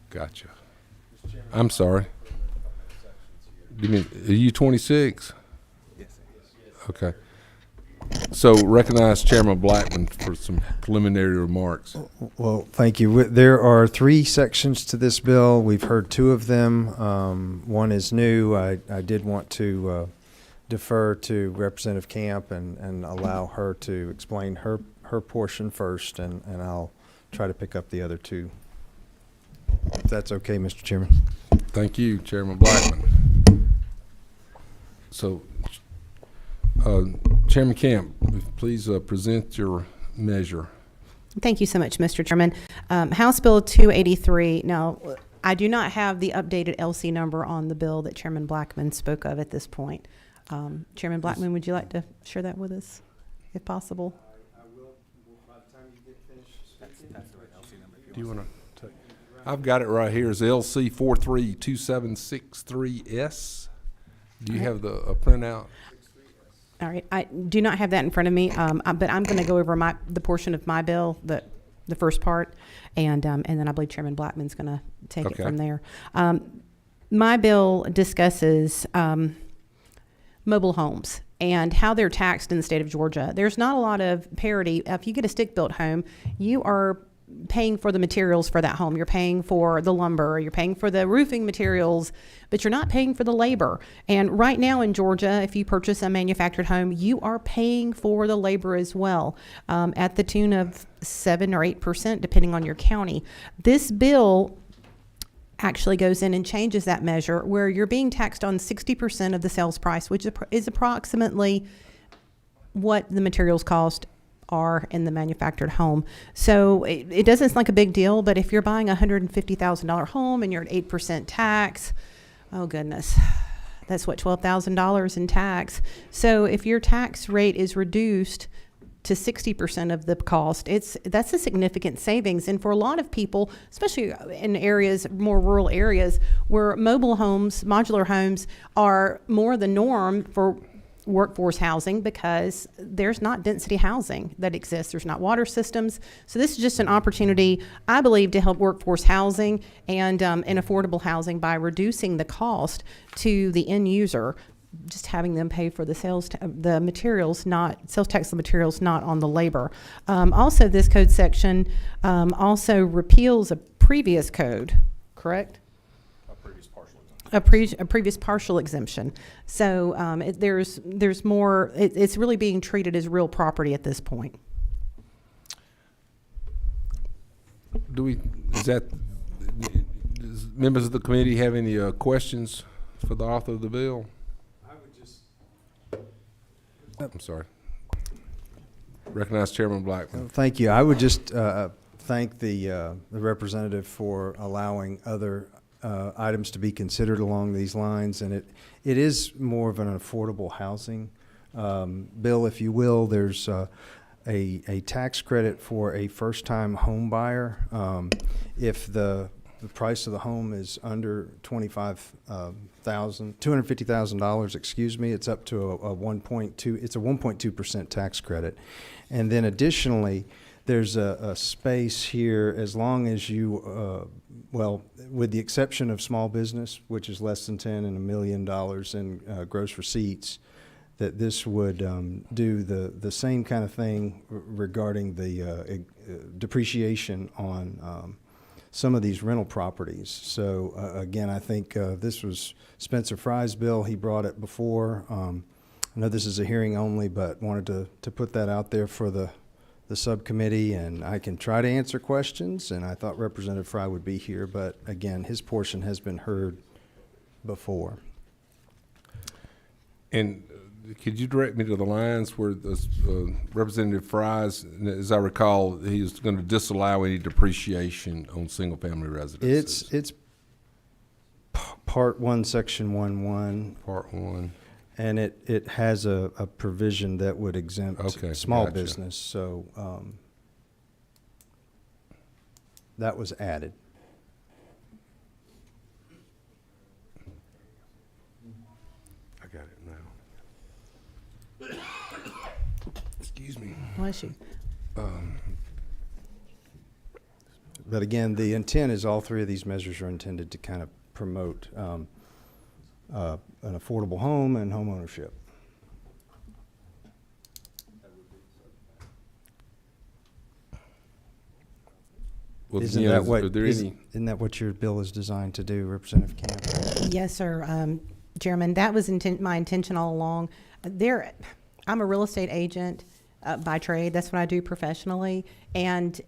Gotcha. I'm sorry. You mean, are you 26? Yes. Okay. So recognize Chairman Blackman for some preliminary remarks. Well, thank you. There are 3 sections to this bill. We've heard 2 of them. One is new. I did want to defer to Representative Camp and allow her to explain her portion first, and I'll try to pick up the other 2. If that's okay, Mr. Chairman. Thank you, Chairman Blackman. So, Chairman Camp, please present your measure. Thank you so much, Mr. Chairman. House Bill 283. Now, I do not have the updated LC number on the bill that Chairman Blackman spoke of at this point. Chairman Blackman, would you like to share that with us, if possible? I will, by the time you get finished speaking. That's the right LC number. Do you want to take? I've got it right here. It's LC 432763S. Do you have the printout? All right. I do not have that in front of me, but I'm going to go over the portion of my bill, the first part, and then I believe Chairman Blackman's going to take it from there. My bill discusses mobile homes and how they're taxed in the state of Georgia. There's not a lot of parity. If you get a stick-built home, you are paying for the materials for that home. You're paying for the lumber, you're paying for the roofing materials, but you're not paying for the labor. And right now in Georgia, if you purchase a manufactured home, you are paying for the labor as well, at the tune of 7 or 8%, depending on your county. This bill actually goes in and changes that measure where you're being taxed on 60% of the sales price, which is approximately what the materials cost are in the manufactured home. So it doesn't sound like a big deal, but if you're buying a $150,000 home and you're at 8% tax, oh goodness, that's what, $12,000 in tax. So if your tax rate is reduced to 60% of the cost, that's a significant savings. And for a lot of people, especially in areas, more rural areas, where mobile homes, modular homes are more the norm for workforce housing because there's not density housing that exists. There's not water systems. So this is just an opportunity, I believe, to help workforce housing and affordable housing by reducing the cost to the end user, just having them pay for the sales tax of the materials, not on the labor. Also, this code section also repeals a previous code, correct? A previous partial exemption. So there's more. It's really being treated as real property at this point. Does members of the committee have any questions for the author of the bill? I would just. I'm sorry. Recognize Chairman Blackman. Thank you. I would just thank the representative for allowing other items to be considered along these lines, and it is more of an affordable housing bill, if you will. There's a tax credit for a first-time home buyer if the price of the home is under $250,000. Excuse me. It's up to a 1.2. It's a 1.2% tax credit, and then additionally, there's a space here as long as you, well, with the exception of small business, which is less than 10 and $1 million in gross receipts, that this would do the same kind of thing regarding the depreciation on some of these rental properties. So again, I think this was Spencer Fry's bill. He brought it before. I know this is a hearing only, but wanted to put that out there for the subcommittee, and I can try to answer questions, and I thought Representative Fry would be here, but again, his portion has been heard before. And could you direct me to the lines where Representative Fry's, as I recall, he was going to disallow any depreciation on single-family residences? It's Part 1, Section 1.1. Part 1. And it has a provision that would exempt small gotcha. business, so that was added. I got it now. Excuse me. Bless you. But again, the intent is all three of these measures are intended to kind of promote an affordable home and home ownership. Well, Isn't you know, that what, are there any? isn't that what your bill is designed to do, Representative Camp? Yes, sir. Chairman, that was my intention all along. I'm a real estate agent by trade. That's what I do professionally. And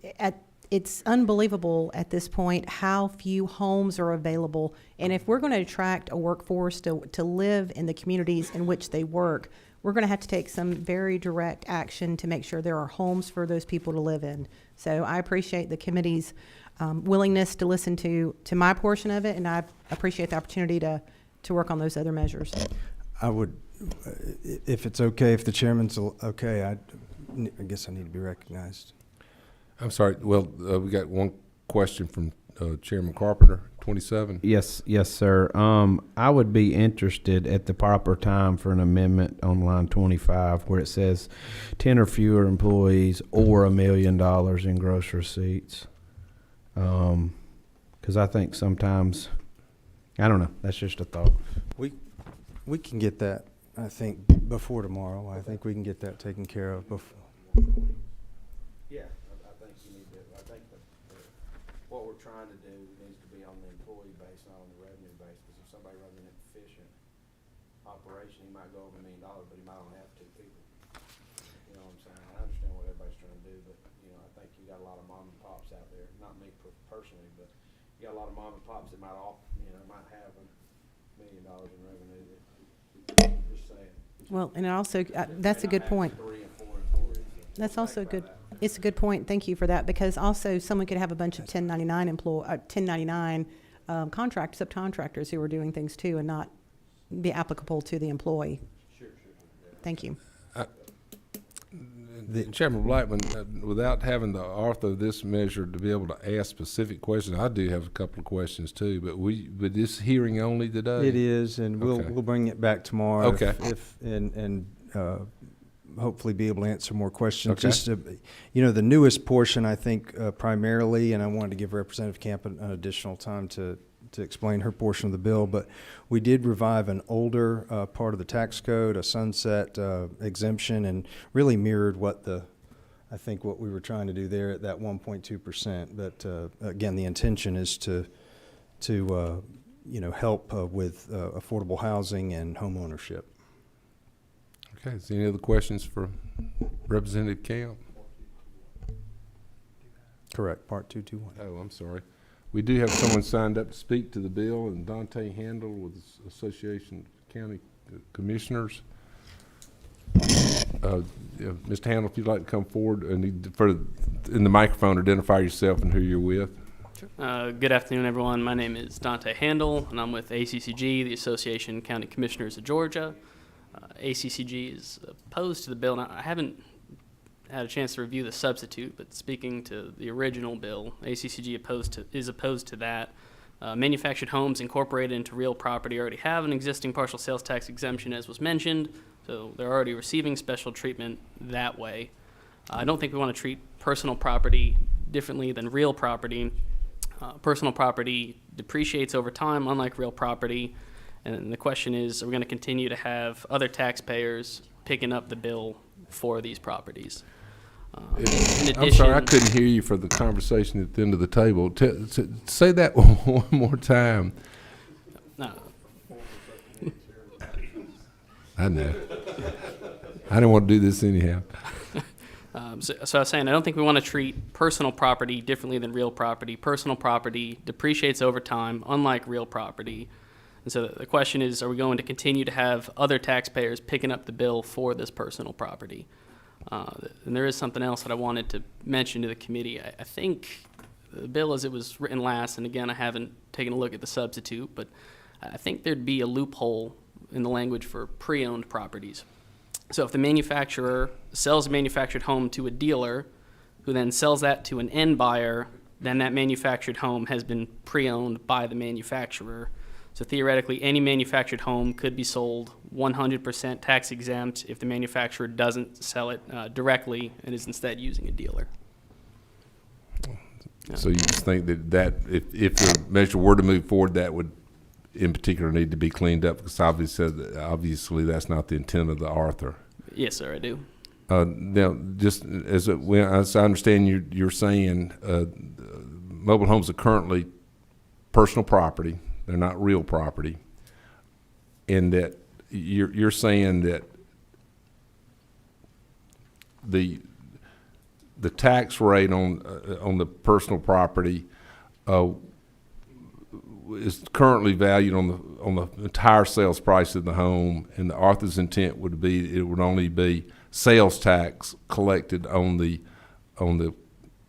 it's unbelievable at this point how few homes are available. And if we're going to attract a workforce to live in the communities in which they work, we're going to have to take some very direct action to make sure there are homes for those people to live in. So I appreciate the committee's willingness to listen to my portion of it, and I appreciate the opportunity to work on those other measures. I would, if it's okay, if the chairman's okay, I guess I need to be recognized. I'm sorry. Well, we got one question from Chairman Carpenter, 27. Yes, sir. I would be interested at the proper time for an amendment on line 25 where it says 10 or fewer employees or $1 million in gross receipts. Because I think sometimes, I don't know, that's just a thought. We can get that, I think, before tomorrow. I think we can get that taken care of before. Yeah, I think you need to, I think what we're trying to do needs to be on the employee base, not on the revenue base, because if somebody runs an efficient operation, he might go over $1 million, but he might only have 2 people. You know what I'm saying? I understand what everybody's trying to do, but, you know, I think you got a lot of mom and pops out there, not me personally, but you got a lot of mom and pops that might might have $1 million in revenue. Just saying. Well, and also, that's a good point. 3 and 4 employees. That's also good. It's a good point. Thank you for that, because also someone could have a bunch of 1099 subcontractors who are doing things too and not be applicable to the employee. Sure. Thank you. Chairman Blackman, without having the author of this measure to be able to ask specific questions, I do have a couple of questions too. But this hearing only today? It is, and Okay. we'll bring it back tomorrow. Okay. And hopefully be able to answer more questions. Okay. Just the newest portion, I think, primarily, and I wanted to give Representative Camp an additional time to explain her portion of the bill, but we did revive an older part of the tax code, a sunset exemption, and really mirrored what we were trying to do there at that 1.2%. But again, the intention is to help with affordable housing and home ownership. Okay, is there any other questions for Representative Camp? Correct, Part 221. Oh, I'm sorry. We do have someone signed up to speak to the bill, and Dante Handel with the Association of County Commissioners. Mr. Handel, if you'd like to come forward and in the microphone, identify yourself and who you're with. Good afternoon, everyone. My name is Dante Handel, and I'm with ACCG, the Association of County Commissioners of Georgia. ACCG is opposed to the bill. Now, I haven't had a chance to review the substitute, but speaking to the original bill, ACCG is opposed to that. Manufactured homes incorporated into real property already have an existing partial sales tax exemption, as was mentioned, so they're already receiving special treatment that way. I don't think we want to treat personal property differently than real property. Personal property depreciates over time, unlike real property. And the question is, are we going to continue to have other taxpayers picking up the bill for these properties? In addition, I'm sorry, I couldn't hear you for the conversation at the end of the table. Say that one more time. I know. I didn't want to do this anyhow. So I was saying, I don't think we want to treat personal property differently than real property. Personal property depreciates over time, unlike real property. And so the question is, are we going to continue to have other taxpayers picking up the bill for this personal property? And there is something else that I wanted to mention to the committee. I think the bill as it was written last, and again, I haven't taken a look at the substitute, but I think there'd be a loophole in the language for pre-owned properties. So if the manufacturer sells a manufactured home to a dealer, who then sells that to an end buyer, then that manufactured home has been pre-owned by the manufacturer. So theoretically, any manufactured home could be sold 100% tax exempt if the manufacturer doesn't sell it directly and is instead using a dealer. So you just think that if the measure were to move forward, that would in particular need to be cleaned up, because obviously that's not the intent of the author. Yes, sir, I do. Now, just as I understand, you're saying mobile homes are currently personal property; they're not real property, and that you're saying that the tax rate on the personal property is currently valued on the entire sales price of the home, and the author's intent would be it would only be sales tax collected on the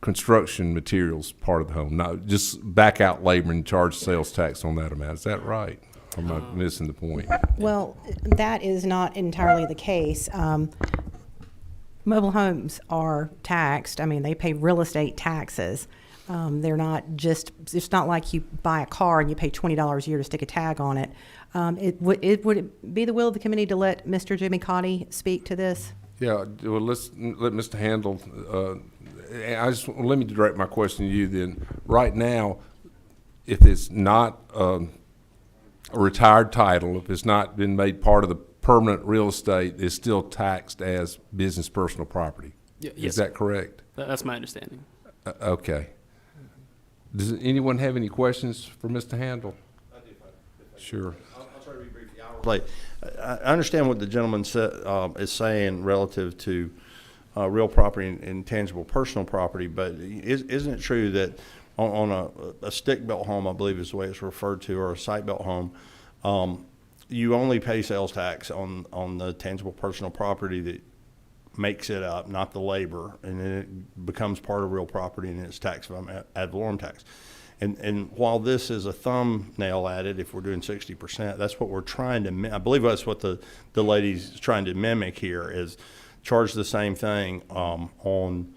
construction materials part of the home, not just back out labor and charge sales tax on that amount. Is that right? Or am I missing the point? Well, that is not entirely the case. Mobile homes are taxed. I mean, they pay real estate taxes. They're not just, it's not like you buy a car and you pay $20 a year to stick a tag on it. Would it be the will of the committee to let Mr. Jimmy Cotty speak to this? Yeah, well, let's let Mr. Handel, let me direct my question to you then. Right now, if it's not a retired title, if it's not been made part of the permanent real estate, it's still taxed as business personal property. Yes, is that correct? That's my understanding. Okay. Does anyone have any questions for Mr. Handel? I do, if I Sure. I'll try to be brief. Like, I understand what the gentleman is saying relative to real property and tangible personal property, but isn't it true that on a stick-built home, I believe is the way it's referred to, or a site-built home, you only pay sales tax on the tangible personal property that makes it up, not the labor, and then it becomes part of real property and it's taxed by ad valorem tax. And while this is a thumbnail at it, if we're doing 60%, that's what we're trying to, I believe that's what the lady's trying to mimic here, is charge the same thing on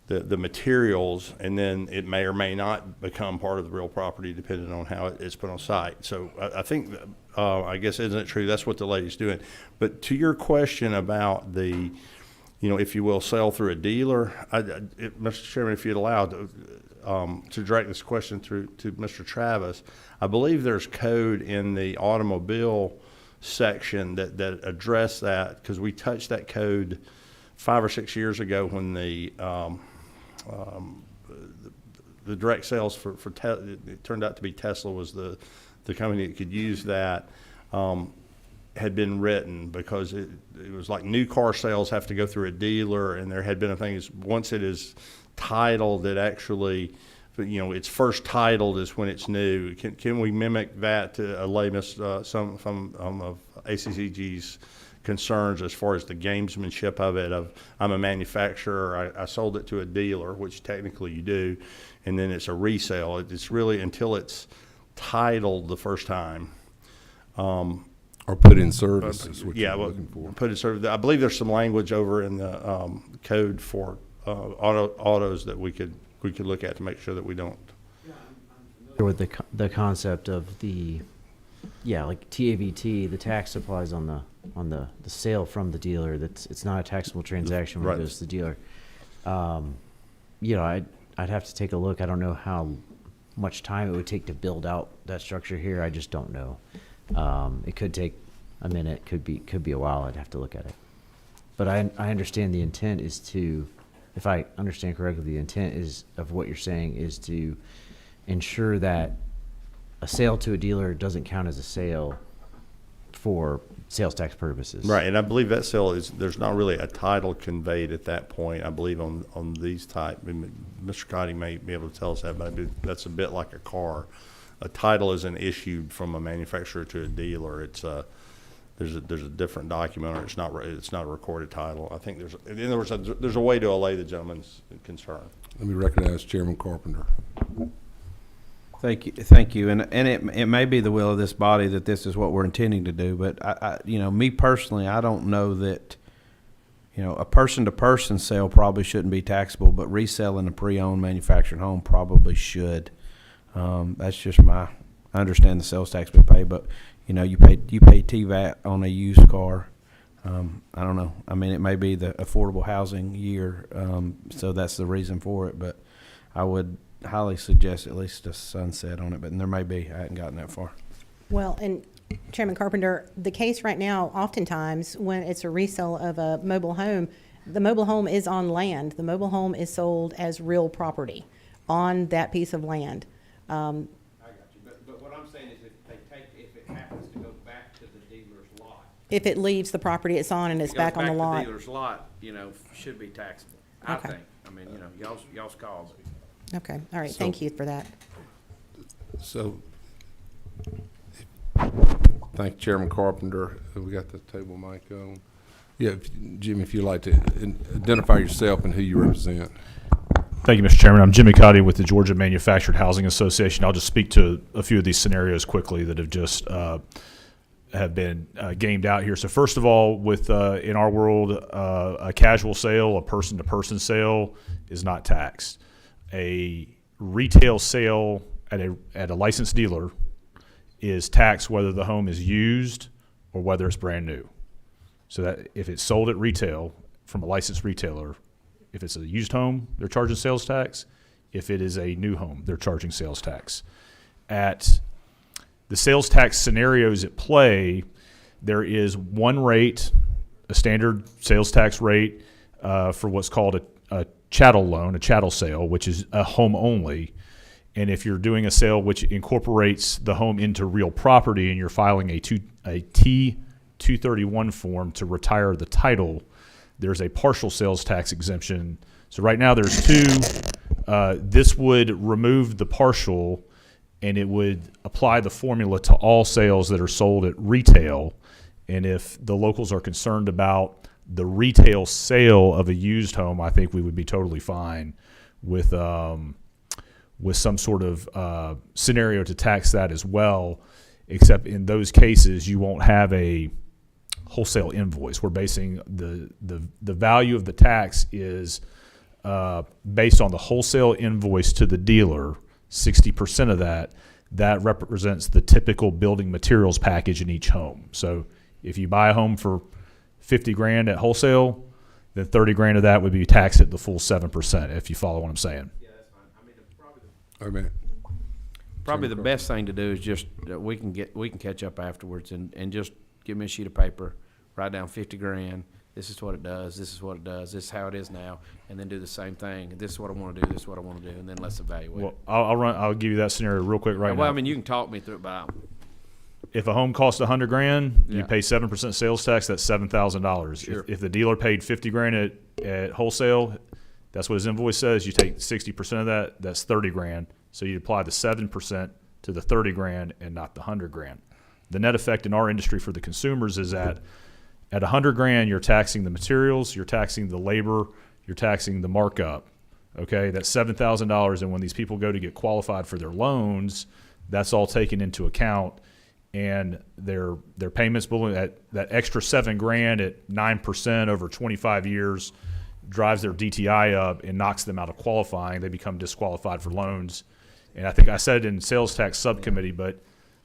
the materials, and then it may or may not become part of the real property depending on how it's put on site. So I think, I guess, isn't it true, that's what the lady's doing. But to your question about the, if you will, sell through a dealer, Mr. Chairman, if you'd allow to direct this question through to Mr. Travis, I believe there's code in the automobile section that address that, because we touched that code 5 or 6 years ago when the direct sales for it turned out to be Tesla was the company that could use that, had been written, because it was like new car sales have to go through a dealer, and there had been a thing is once it is titled, it actually, it's first titled is when it's new. Can we mimic that to allay some of ACCG's concerns as far as the gamesmanship of it? Of, I'm a manufacturer, I sold it to a dealer, which technically you do, and then it's a resale. It's really until it's titled the first time. Or put in service is what you're looking for. Put in service. I believe there's some language over in the code for autos that we could look at to make sure that we don't. With the concept of the, like TAVT, the tax applies on the sale from the dealer. It's not a taxable transaction when it goes to the dealer. I'd have to take a look. I don't know how much time it would take to build out that structure here. I just don't know. It could take a minute, could be a while. I'd have to look at it. But I understand the intent is to, if I understand correctly, the intent is of what you're saying is to ensure that a sale to a dealer doesn't count as a sale for sales tax purposes. Right, and I believe that sale there's not really a title conveyed at that point, I believe, on these type. I mean, Mr. Cotty may be able to tell us that, but that's a bit like a car. A title isn't issued from a manufacturer to a dealer. It's there's a different document, or it's not a recorded title. I think in other words, there's a way to allay the gentleman's concern. Let me recognize Chairman Carpenter. Thank you, and it may be the will of this body that this is what we're intending to do, but I me personally, I don't know that, a person-to-person sale probably shouldn't be taxable, but reselling a pre-owned manufactured home probably should. That's just I understand the sales tax we pay, but you pay TVAT on a used car. I don't know. I mean, it may be the affordable housing year, so that's the reason for it. But I would highly suggest at least a sunset on it, but there may be. I hadn't gotten that far. Well, and Chairman Carpenter, the case right now, oftentimes when it's a resale of a mobile home, the mobile home is on land. The mobile home is sold as real property on that piece of land. I got you, but what I'm saying is if it happens to go back to the dealer's lot. If it leaves the property it's on and it's back on the lot. The dealer's lot, should be taxable, I Okay. think. I mean, y'all's call. Okay, all right, So- thank you for that. So, thank you, Chairman Carpenter. We got the table mic on. Yeah, Jimmy, if you'd like to identify yourself and who you represent. Thank you, Mr. Chairman. I'm Jimmy Cotty with the Georgia Manufactured Housing Association. I'll just speak to a few of these scenarios quickly that have just have been gamed out here. So first of all, with in our world, a casual sale, a person-to-person sale is not taxed. A retail sale at a licensed dealer is taxed whether the home is used or whether it's brand new. So that if it's sold at retail from a licensed retailer, if it's a used home, they're charging sales tax. If it is a new home, they're charging sales tax. At the sales tax scenarios at play, there is one rate, a standard sales tax rate for what's called a chattel loan, a chattel sale, which is a home only. And if you're doing a sale which incorporates the home into real property and you're filing a T-231 form to retire the title, there's a partial sales tax exemption. So right now there's two. This would remove the partial and it would apply the formula to all sales that are sold at retail. And if the locals are concerned about the retail sale of a used home, I think we would be totally fine with some sort of scenario to tax that as well, except in those cases you won't have a wholesale invoice. We're basing the value of the tax is based on the wholesale invoice to the dealer. 60% of that represents the typical building materials package in each home. So if you buy a home for $50,000 at wholesale, then 30 grand of that would be taxed at the full 7%, if you follow what I'm saying. Yeah, that's fine. I mean, Probably the best thing to do is just we can catch up afterwards and just give me a sheet of paper, write down 50 grand. This is what it does. This is what it does. This is how it is now, and then do the same thing. This is what I want to do. This is what I want to do, and then let's evaluate. Well, I'll give you that scenario real quick right now. Well, I mean, you can talk me through it, but If a home costs $100,000, Yeah. you pay 7% sales tax. That's $7,000. Sure. If the dealer paid $50,000 at wholesale, that's what his invoice says. You take 60% of that. That's $30,000. So you apply the 7% to the $30,000 and not the $100,000. The net effect in our industry for the consumers is that at $100,000, you're taxing the materials, you're taxing the labor, you're taxing the markup. Okay, that's $7,000, and when these people go to get qualified for their loans, that's all taken into account, and their payments at that extra $7,000 at 9% over 25 years drives their DTI up and knocks them out of qualifying. They become disqualified for loans, and I think I said it in sales tax subcommittee, but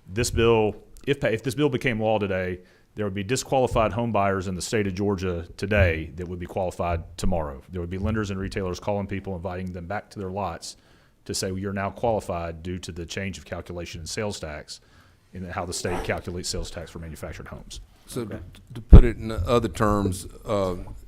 this bill, if this bill became law today, there would be disqualified home buyers in the state of Georgia today that would be qualified tomorrow. There would be lenders and retailers calling people, inviting them back to their lots to say, well, you're now qualified due to the change of calculation in sales tax and how the state calculates sales tax for manufactured homes. So to put it in other terms,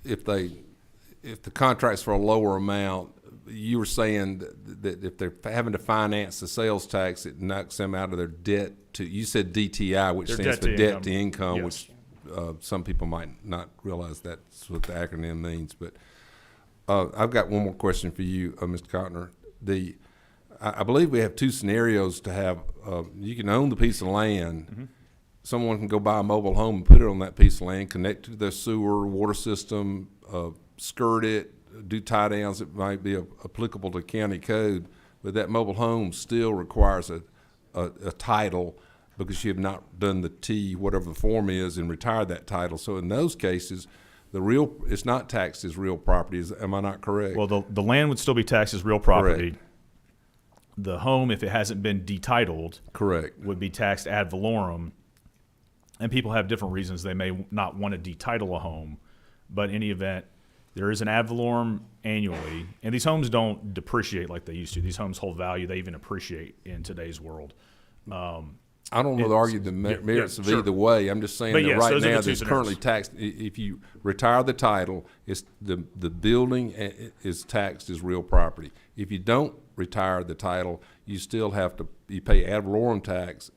if the contract's for a lower amount, you were saying that if they're having to finance the sales tax, it knocks them out of their debt to, you said DTI, which Their stands debt for to debt income. to income, Yes. which some people might not realize that's what the acronym means. But I've got one more question for you, Mr. Cotner. I believe we have two scenarios to have. You can own the piece of land. Mm-hmm. Someone can go buy a mobile home and put it on that piece of land, connect to their sewer, water system, skirt it, do tie downs that might be applicable to county code, but that mobile home still requires a title because you have not done the T, whatever the form is, and retired that title. So in those cases, it's not taxed as real property. Am I not correct? Well, the land would still be taxed as real property. Correct. The home, if it hasn't been detitled, Correct. would be taxed ad valorem. And people have different reasons they may not want to detitle a home, but in any event, There is an ad valorem annually, and these homes don't depreciate like they used to. These homes hold value; they even appreciate in today's world. I don't know to argue the merits of either way. I'm just saying But that yes, right those are the now two there's currently taxed. If you retire the title, it's the building is taxed as real property. If you don't retire the title, you still have to pay ad valorem tax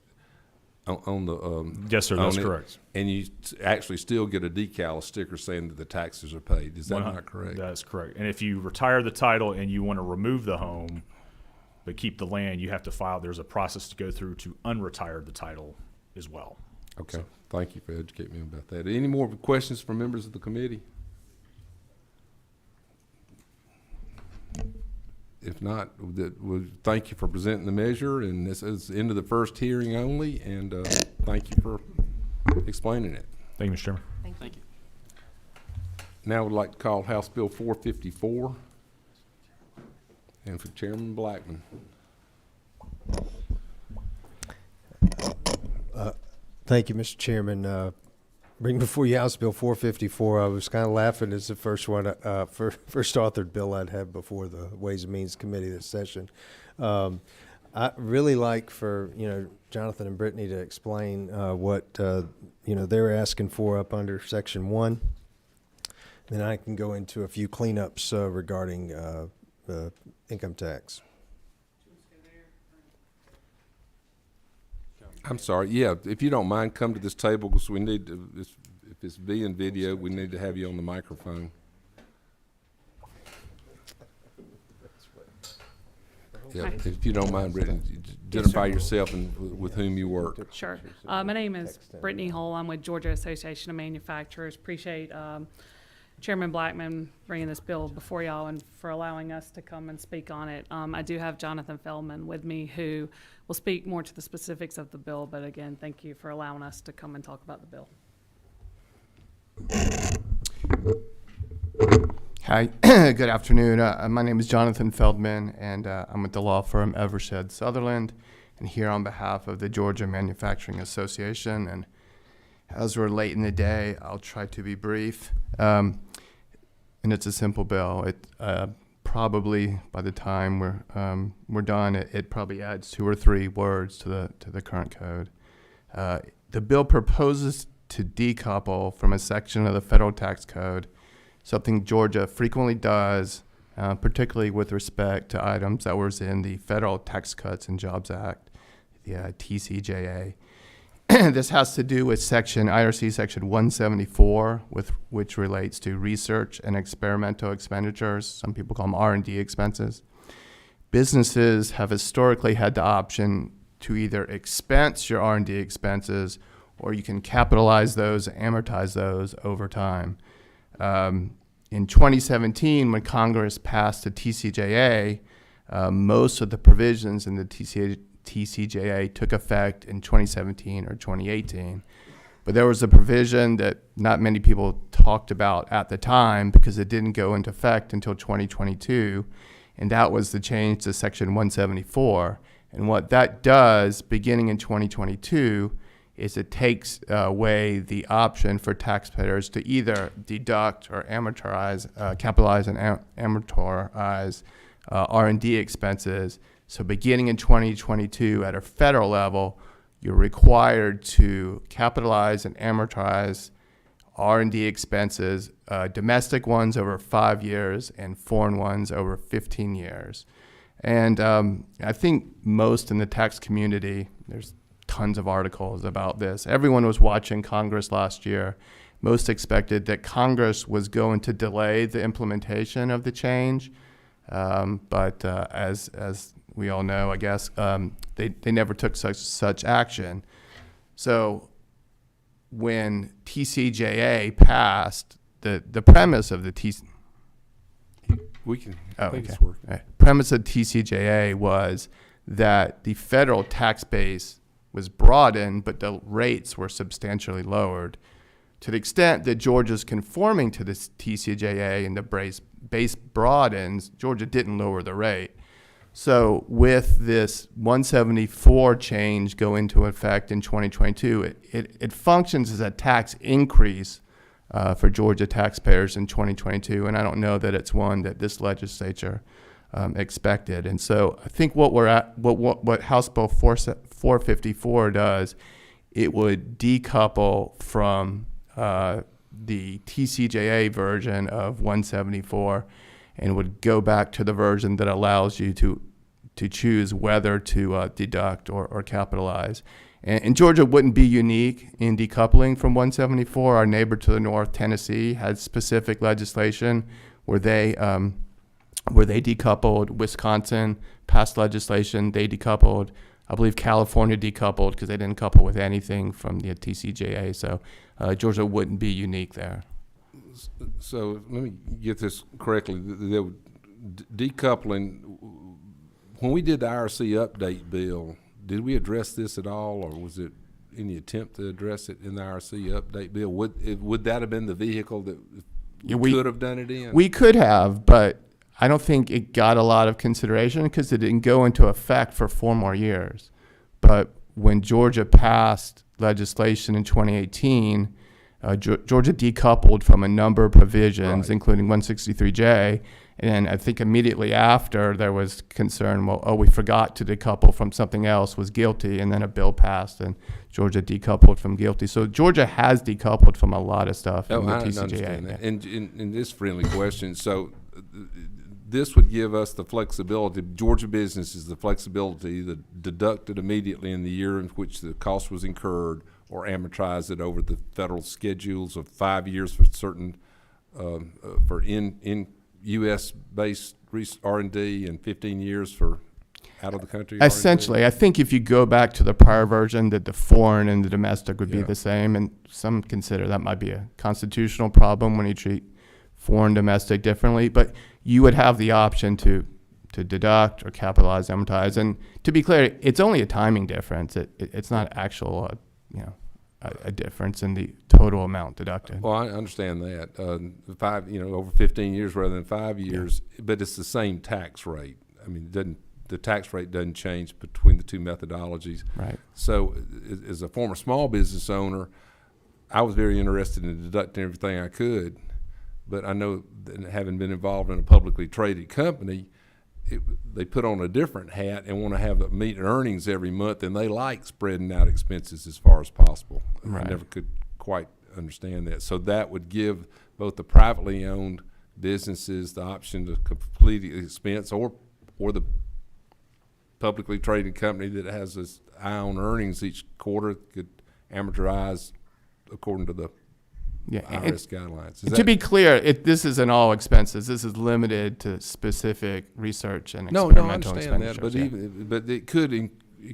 on the Yes, sir. That's on it, correct. and you actually still get a decal, a sticker saying that the taxes are paid. Is that not correct? That's correct. And if you retire the title and you want to remove the home but keep the land, you have to file. There's a process to go through to unretire the title as well. Okay. Thank you for educating me about that. Any more questions from members of the committee? If not, we'll thank you for presenting the measure, and this is the end of the first hearing only, and thank you for explaining it. Thank you, Mr. Chairman. Thank you. Now we'd like to call House Bill 454, and for Chairman Blackman. Thank you, Mr. Chairman. Bring before you House Bill 454. I was kind of laughing. It's the first one, first authored bill I'd have before the Ways and Means Committee this session. I really like for, Jonathan and Brittany to explain what, they're asking for up under Section 1. Then I can go into a few cleanups regarding income tax. I'm sorry. Yeah, if you don't mind, come to this table because we need to. If it's being video, we need to have you on the microphone. Yeah, if you don't mind, Brittany, identify yourself and with whom you work. Sure. My name is Brittany Hull. I'm with Georgia Association of Manufacturers. Appreciate Chairman Blackman bringing this bill before y'all and for allowing us to come and speak on it. I do have Jonathan Feldman with me who will speak more to the specifics of the bill, but again, thank you for allowing us to come and talk about the bill. Hi, good afternoon. My name is Jonathan Feldman, and I'm with the law firm Evershed Sutherland, and here on behalf of the Georgia Manufacturing Association. And as we're late in the day, I'll try to be brief. And it's a simple bill. It probably by the time we're done, it probably adds 2 or 3 words to the current code. The bill proposes to decouple from a section of the federal tax code, something Georgia frequently does, particularly with respect to items that was in the Federal Tax Cuts and Jobs Act, the TCJA. This has to do with IRC section 174, which relates to research and experimental expenditures. Some people call them R&D expenses. Businesses have historically had the option to either expense your R&D expenses, or you can capitalize those, amortize those over time. In 2017, when Congress passed the TCJA, most of the provisions in the TCJA took effect in 2017 or 2018. But there was a provision that not many people talked about at the time because it didn't go into effect until 2022, and that was the change to Section 174. And what that does, beginning in 2022, is it takes away the option for taxpayers to either deduct or amortize, capitalize and amortize R&D expenses. So beginning in 2022 at a federal level, you're required to capitalize and amortize R&D expenses, domestic ones over 5 years and foreign ones over 15 years. And I think most in the tax community, there's tons of articles about this. Everyone was watching Congress last year. Most expected that Congress was going to delay the implementation of the change. But as we all know, I guess, they never took such action. So when TCJA passed, the premise of the I think it's working. Premise of TCJA was that the federal tax base was broadened, but the rates were substantially lowered. To the extent that Georgia's conforming to this TCJA and the base broadens, Georgia didn't lower the rate. So with this 174 change go into effect in 2022, it functions as a tax increase for Georgia taxpayers in 2022, and I don't know that it's one that this legislature expected. And so I think what House Bill 454 does, it would decouple from the TCJA version of 174 and would go back to the version that allows you to choose whether to deduct or capitalize. And Georgia wouldn't be unique in decoupling from 174. Our neighbor to the north, Tennessee, had specific legislation where they decoupled. Wisconsin passed legislation, they decoupled. I believe California decoupled because they didn't couple with anything from the TCJA. So Georgia wouldn't be unique there. So let me get this correctly. Decoupling, when we did the IRC update bill, did we address this at all, or was it any attempt to address it in the IRC update bill? Would that have been the vehicle that we could have done it in? We could have, but I don't think it got a lot of consideration because it didn't go into effect for 4 more years. But when Georgia passed legislation in 2018, Georgia decoupled from a number of provisions, including 163J. And I think immediately after there was concern, we forgot to decouple from something else, was guilty, and then a bill passed and Georgia decoupled from guilty. So Georgia has decoupled from a lot of stuff in the TCJA. Understand that. And in this friendly question, so this would give us the flexibility, Georgia businesses, the flexibility to deduct it immediately in the year in which the cost was incurred, or amortize it over the federal schedules of 5 years for certain, for in U.S.-based R&D and 15 years for out of the country R&D? Essentially, I think if you go back to the prior version, that the foreign and the domestic would be the same, and some consider that might be a constitutional problem when you treat foreign domestic differently, but you would have the option to deduct or capitalize, amortize. And to be clear, it's only a timing difference. It's not actual, a difference in the total amount deducted. Well, I understand that. Over 15 years rather than 5 years, but it's the same tax rate. I mean, the tax rate doesn't change between the two methodologies. Right. So as a former small business owner, I was very interested in deducting everything I could, but I know that having been involved in a publicly traded company, they put on a different hat and want to have a meet earnings every month, and they like spreading out expenses as far as possible. Right. I never could quite understand that. So that would give both the privately owned businesses the option to complete the expense, or the publicly traded company that has this eye on earnings each quarter could amortize according to the IRS guidelines. To be clear, this isn't all expenses. This is limited to specific research and experimental expenditures. I understand that, but it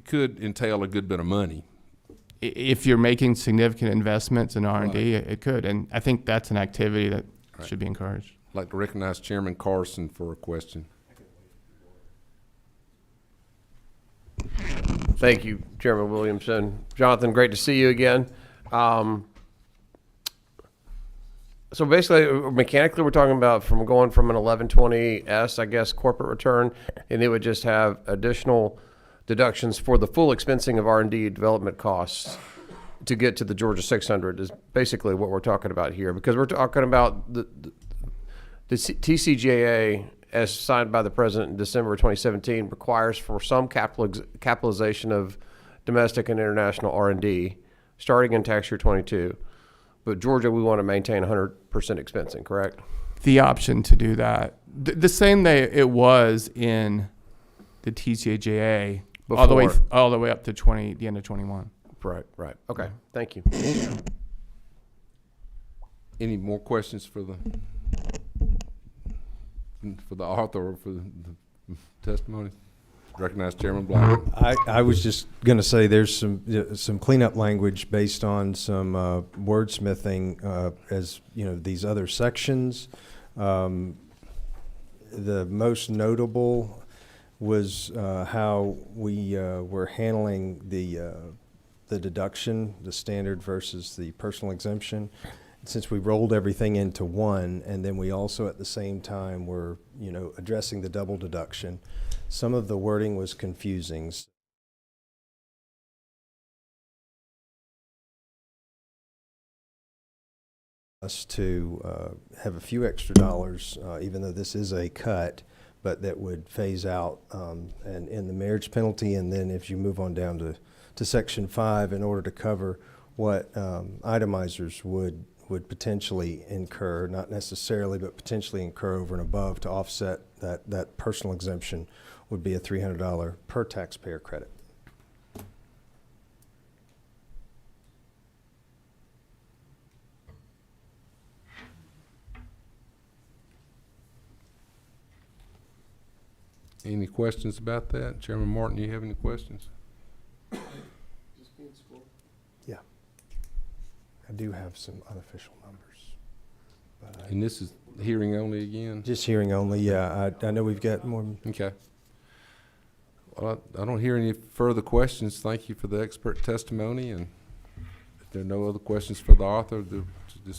could entail a good bit of money. If you're making significant investments in R&D, it could, and I think that's an activity that should be encouraged. I'd like to recognize Chairman Carson for a question. Thank you, Chairman Williamson. Jonathan, great to see you again. So basically, mechanically, we're talking about going from an 1120S, I guess, corporate return, and it would just have additional deductions for the full expensing of R&D development costs to get to the Georgia 600 is basically what we're talking about here. Because we're talking about the TCJA, as signed by the President in December 2017, requires for some capitalization of domestic and international R&D starting in tax year 22. But Georgia, we want to maintain 100% expensing, correct? The option to do that, the same way it was in the TCJA, all the way up to the end of 21. Right. Okay, thank you. Any more questions for the author or for the testimony? Recognize Chairman Blackman. I was just going to say there's some cleanup language based on some wordsmithing as these other sections. The most notable was how we were handling the deduction, the standard versus the personal exemption. Since we rolled everything into one, and then we also at the same time were addressing the double deduction. Some of the wording was confusing. us to have a few extra dollars, even though this is a cut, but that would phase out and in the marriage penalty. And then if you move on down to Section 5, in order to cover what itemizers would potentially incur, not necessarily, but potentially incur over and above to offset that personal exemption, would be a $300 per taxpayer credit. Any questions about that? Chairman Martin, do you have any questions? Yeah. I do have some unofficial numbers. But And this is hearing only again? just hearing only, yeah. I know we've got more. Okay. Well, I don't hear any further questions. Thank you for the expert testimony, and if there are no other questions for the author,